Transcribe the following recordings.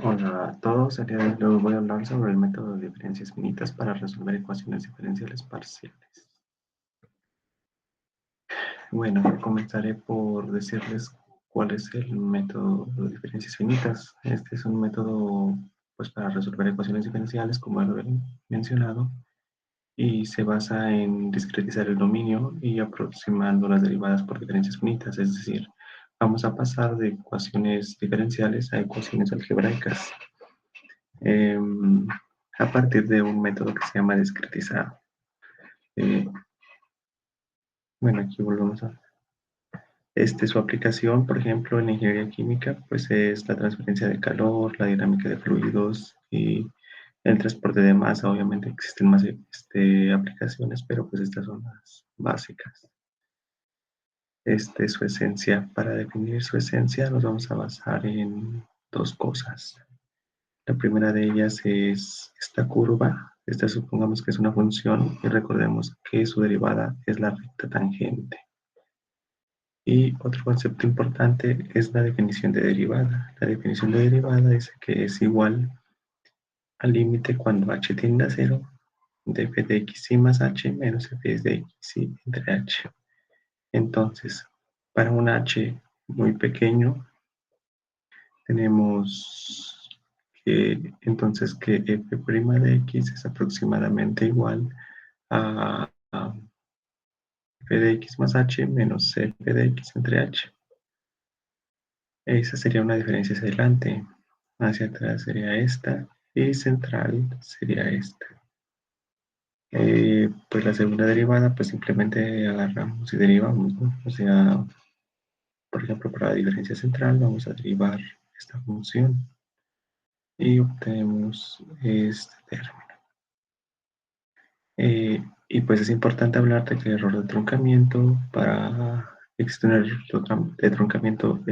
Hola a todos, el día de hoy les voy a hablar sobre el método de diferencias finitas para resolver ecuaciones diferenciales parciales. Bueno, comenzaré por decirles cuál es el método de diferencias finitas. Este es un método pues, para resolver ecuaciones diferenciales, como ya lo he mencionado, y se basa en discretizar el dominio y aproximando las derivadas por diferencias finitas, es decir, vamos a pasar de ecuaciones diferenciales a ecuaciones algebraicas. eh, a partir de un método que se llama discretizado. Eh, bueno, aquí volvemos a su aplicación, por ejemplo, en ingeniería química, pues es la transferencia de calor, la dinámica de fluidos y el transporte de masa. Obviamente existen más aplicaciones, pero pues estas son las básicas. Su esencia, para definir su esencia, nos vamos a basar en dos cosas. La primera de ellas es esta curva. Esta supongamos que es una función y recordemos que su derivada es la recta tangente. Y otro concepto importante es la definición de derivada. La definición de derivada dice que es igual al límite cuando h tiende a cero de f de x y más h menos f de x y entre h. Entonces, para un h muy pequeño, tenemos entonces que f' de x es aproximadamente igual a f de x más h menos f de x entre h. Esa sería una diferencia hacia adelante. Hacia atrás sería esta y central sería esta. Pues la segunda derivada, pues simplemente agarramos y derivamos, ¿no? O sea, por ejemplo, para la diferencia central vamos a derivar esta función y obtenemos este término. Y pues es importante hablar de que el error de truncamiento existe un error de truncamiento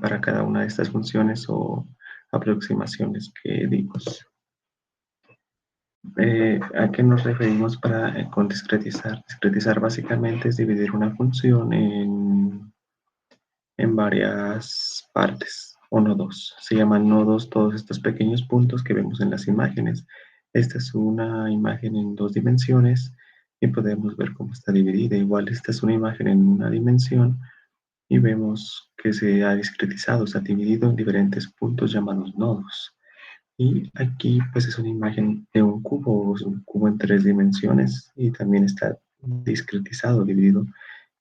para cada una de estas funciones o aproximaciones que dimos. ¿A qué nos referimos con discretizar? Discretizar básicamente es dividir una función en varias partes o nodos. Se llaman nodos todos estos pequeños puntos que vemos en las imágenes. Esta es una imagen en dos dimensiones y podemos ver cómo está dividida. Igual esta es una imagen en una dimensión y vemos que se ha discretizado, se ha dividido en diferentes puntos llamados nodos. Y aquí pues es una imagen de un cubo en tres dimensiones y también está discretizado, dividido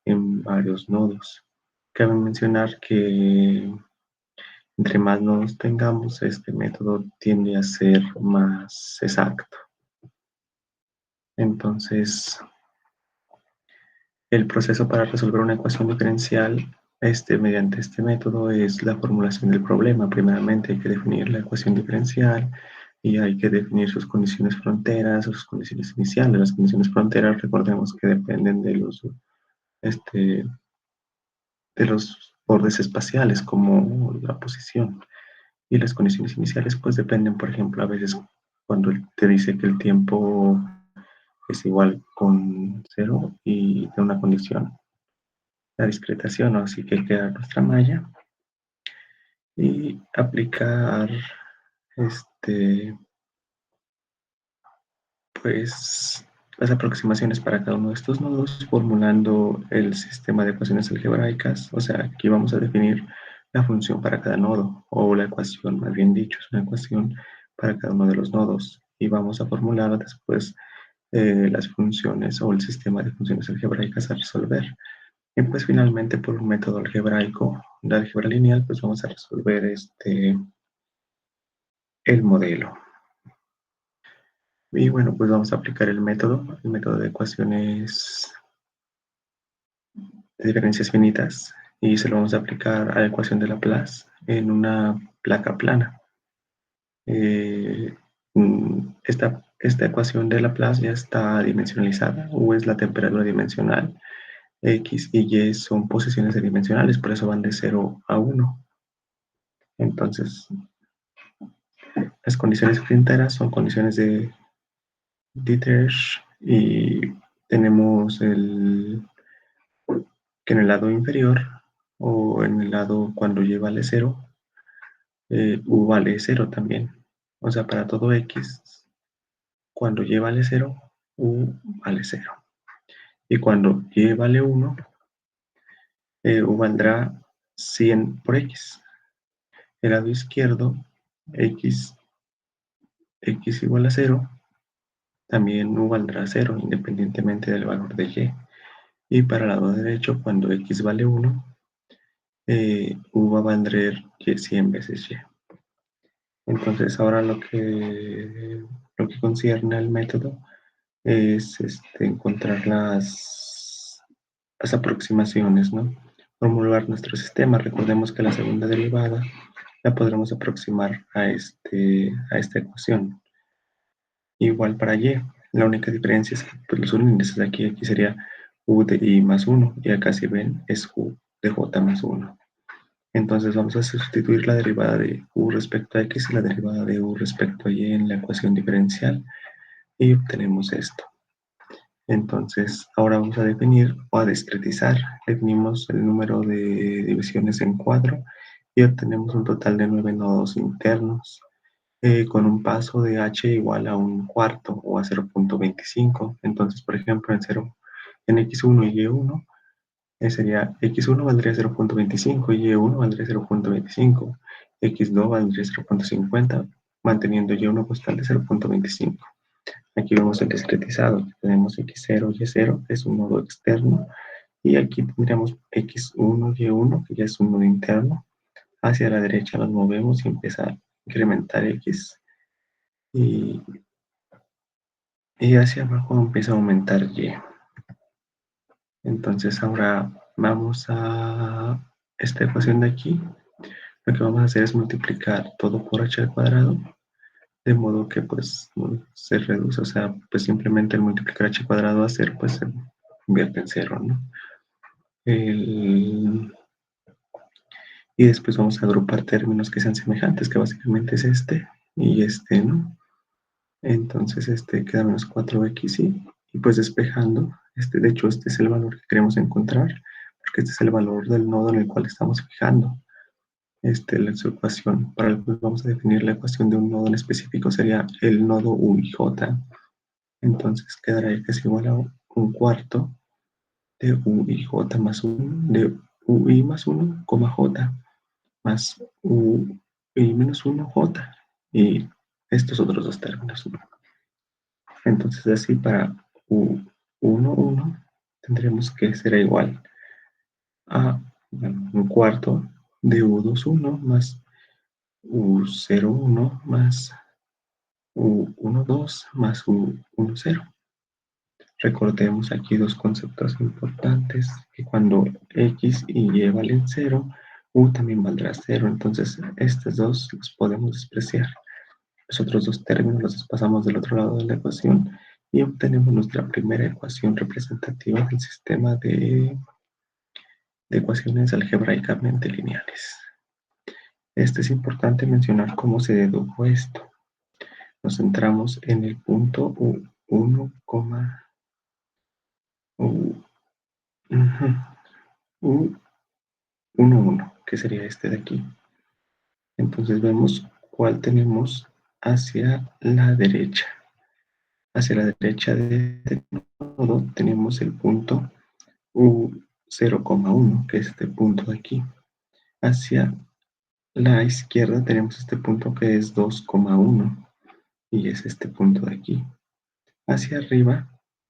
en varios nodos. Cabe mencionar que entre más nodos tengamos, este método tiende a ser más exacto. Entonces, el proceso para resolver una ecuación diferencial mediante este método es la formulación del problema. Primeramente hay que definir la ecuación diferencial y hay que definir sus condiciones fronteras, sus condiciones iniciales. Las condiciones fronteras, recordemos que dependen este, de los bordes espaciales, como la posición. Y las condiciones iniciales, pues dependen, por ejemplo, a veces cuando te dice que el tiempo es igual con cero y de una condición, la discretación, ¿no? Así que queda nuestra malla y aplicar pues las aproximaciones para cada uno de estos nodos formulando el sistema de ecuaciones algebraicas. O sea, aquí vamos a definir la función para cada nodo, o la ecuación, más bien dicho, es una ecuación para cada uno de los nodos y vamos a formular después las funciones o el sistema de funciones algebraicas a resolver. Y pues finalmente por un método algebraico de álgebra lineal, pues vamos a resolver el modelo. Y bueno, pues vamos a aplicar el método de ecuaciones de diferencias finitas, y se lo vamos a aplicar a la ecuación de Laplace en una placa plana. Esta ecuación de Laplace ya está dimensionalizada, U es la temperatura dimensional, X y Y son posiciones dimensionales, por eso van de 0 a 1. Entonces, las condiciones fronteras son condiciones de Dieterich y tenemos que en el lado inferior o en el lado cuando lleva al cero, U vale 0 también. O sea, para todo X, cuando Y vale 0, U vale 0. Y cuando Y vale 1, U valdrá 100 por X. El lado izquierdo, X igual a 0, también U valdrá 0 independientemente del valor de Y. Y para el lado derecho, cuando X vale 1, U va a valer 100 veces Y. Entonces ahora lo que concierne al método es encontrar las aproximaciones, ¿no? Formular nuestro sistema. Recordemos que la segunda derivada la podremos aproximar a esta ecuación. Igual para Y, la única diferencia es que pues, los índices de aquí sería U de I más 1 y acá si ven es U de J más 1. Entonces vamos a sustituir la derivada de U respecto a X y la derivada de U respecto a Y en la ecuación diferencial y obtenemos esto. Entonces ahora vamos a definir o a discretizar. Definimos el número de divisiones en cuadro y obtenemos un total de 9 nodos internos con un paso de h igual a un cuarto o a 0.25. Entonces, por ejemplo, en x1 y y1 sería x1 valdría 0.25 y y1 valdría 0.25, x2 valdría 0.50, manteniendo y1 costal de 0.25. Aquí vemos el discretizado, tenemos x0, y0, que es un nodo externo, y aquí tendríamos x1, y1, que ya es un nodo interno. Hacia la derecha nos movemos y empieza a incrementar x, y, y hacia abajo empieza a aumentar y. Entonces ahora vamos a esta ecuación de aquí. Lo que vamos a hacer es multiplicar todo por h al cuadrado, de modo que pues se reduce, o sea, pues simplemente el multiplicar h al cuadrado a 0 pues se convierte en 0, ¿no? Y después vamos a agrupar términos que sean semejantes, que básicamente es este y este, ¿no? Entonces queda menos 4x y pues despejando, de hecho este es el valor que queremos encontrar, porque este es el valor del nodo en el cual estamos fijando. Su ecuación, para el cual vamos a definir la ecuación de un nodo en específico, sería el nodo U y J. Entonces quedará que es igual a un cuarto de U y J más 1, de UI más 1, J, más UI menos 1, J, y estos otros dos términos. Entonces así para U11 tendremos que será igual a un cuarto de U21 más U01 más U12 más U10. Recordemos aquí dos conceptos importantes, que cuando X y Y valen 0, U también valdrá 0. Entonces estos dos los podemos despreciar. Los otros dos términos los pasamos del otro lado de la ecuación y obtenemos nuestra primera ecuación representativa del sistema de ecuaciones algebraicamente lineales. Es importante mencionar cómo se dedujo esto. Nos centramos en el punto U1, U11, que sería este de aquí. Entonces vemos cuál tenemos hacia la derecha. Hacia la derecha de este nodo tenemos el punto U0,1, que es este punto de aquí. Hacia la izquierda tenemos este punto que es 2,1 y es este punto de aquí. Hacia arriba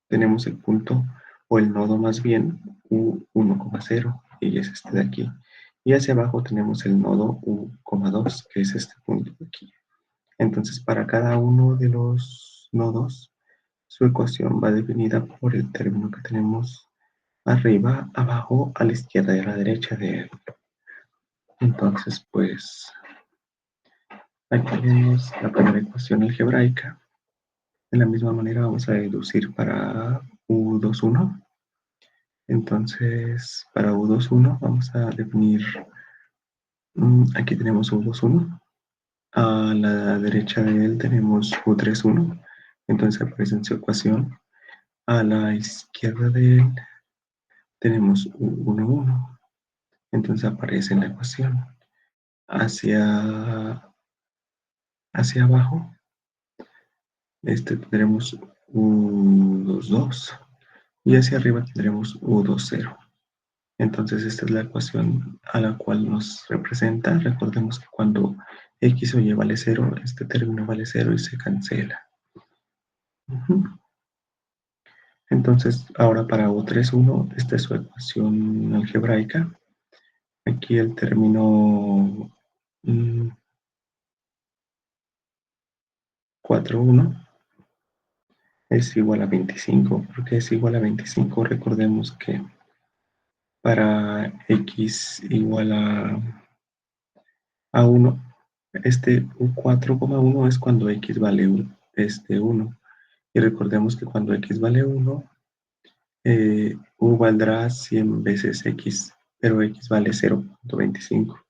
tenemos el punto o el nodo más bien U1,0 y es este de aquí. Y hacia abajo tenemos el nodo U,2 que es este punto de aquí. Entonces para cada uno de los nodos su ecuación va definida por el término que tenemos arriba, abajo, a la izquierda y a la derecha de él. Entonces pues aquí tenemos la primera ecuación algebraica. De la misma manera vamos a deducir para U21. Entonces, para U21 vamos a definir, aquí tenemos U21. A la derecha de él tenemos U31. Entonces aparece en su ecuación. A la izquierda de él tenemos U11. Entonces aparece en la ecuación. hacia abajo, tendremos U22 y hacia arriba tendremos U20. Entonces esta es la ecuación a la cual nos representa. Recordemos que cuando x o y vale 0, este término vale 0 y se cancela. Entonces ahora para U31, esta es su ecuación algebraica. Aquí el término 4,1 es igual a 25. ¿Por qué es igual a 25? Recordemos que para x igual a 1, este U4,1 es cuando x vale 1. Y recordemos que cuando x vale 1, u valdrá 100 veces x, pero x vale 0,25.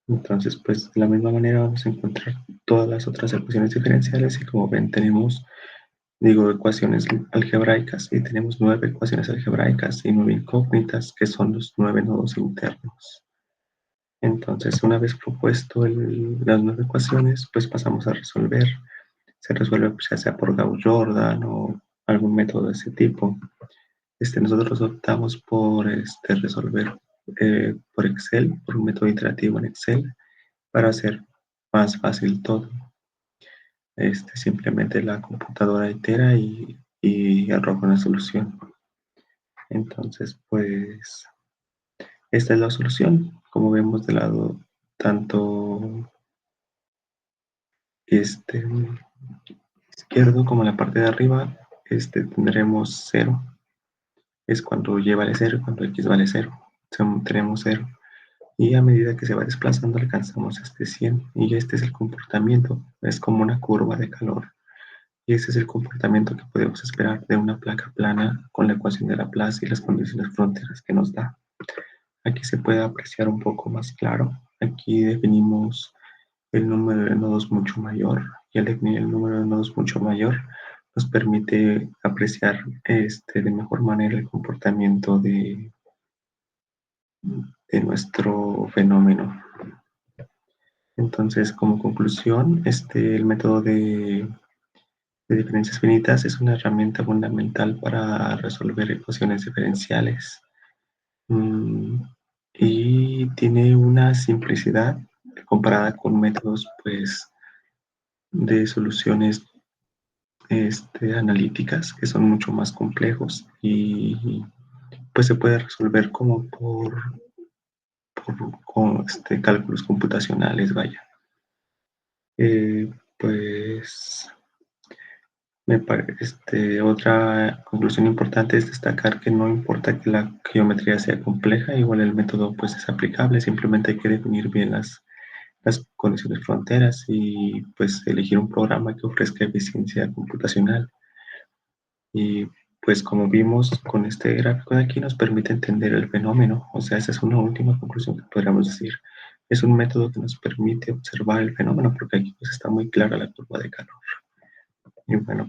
Entonces, pues de la misma manera vamos a encontrar todas las otras ecuaciones diferenciales y como ven tenemos, ecuaciones algebraicas y tenemos 9 ecuaciones algebraicas y 9 incógnitas que son los 9 nodos internos. Entonces, una vez propuesto las 9 ecuaciones, pues pasamos a resolver. Se resuelve pues, ya sea por Gauss-Jordan o algún método de ese tipo. Nosotros optamos por resolver por Excel, por un método iterativo en Excel, para hacer más fácil todo. Simplemente la computadora itera y arroja una solución. Entonces, pues, esta es la solución. Como vemos del lado tanto izquierdo como en la parte de arriba, tendremos 0. Es cuando y vale 0 y cuando x vale 0. Tenemos 0. Y a medida que se va desplazando alcanzamos 100. Y este es el comportamiento. Es como una curva de calor. Y ese es el comportamiento que podemos esperar de una placa plana con la ecuación de Laplace y las condiciones fronteras que nos da. Aquí se puede apreciar un poco más claro. Aquí definimos el número de nodos mucho mayor y al definir el número de nodos mucho mayor nos permite apreciar de mejor manera el comportamiento de nuestro fenómeno. Entonces, como conclusión, el método de diferencias finitas es una herramienta fundamental para resolver ecuaciones diferenciales. Y tiene una simplicidad comparada con métodos pues, de soluciones analíticas que son mucho más complejos y pues se puede resolver como con cálculos computacionales, vaya. Pues otra conclusión importante es destacar que no importa que la geometría sea compleja, igual el método pues es aplicable, simplemente hay que definir bien las condiciones fronteras y pues elegir un programa que ofrezca eficiencia computacional. Y pues como vimos con este gráfico de aquí nos permite entender el fenómeno, o sea, esa es una última conclusión que podríamos decir. Es un método que nos permite observar el fenómeno porque aquí pues está muy clara la curva de calor. Y bueno,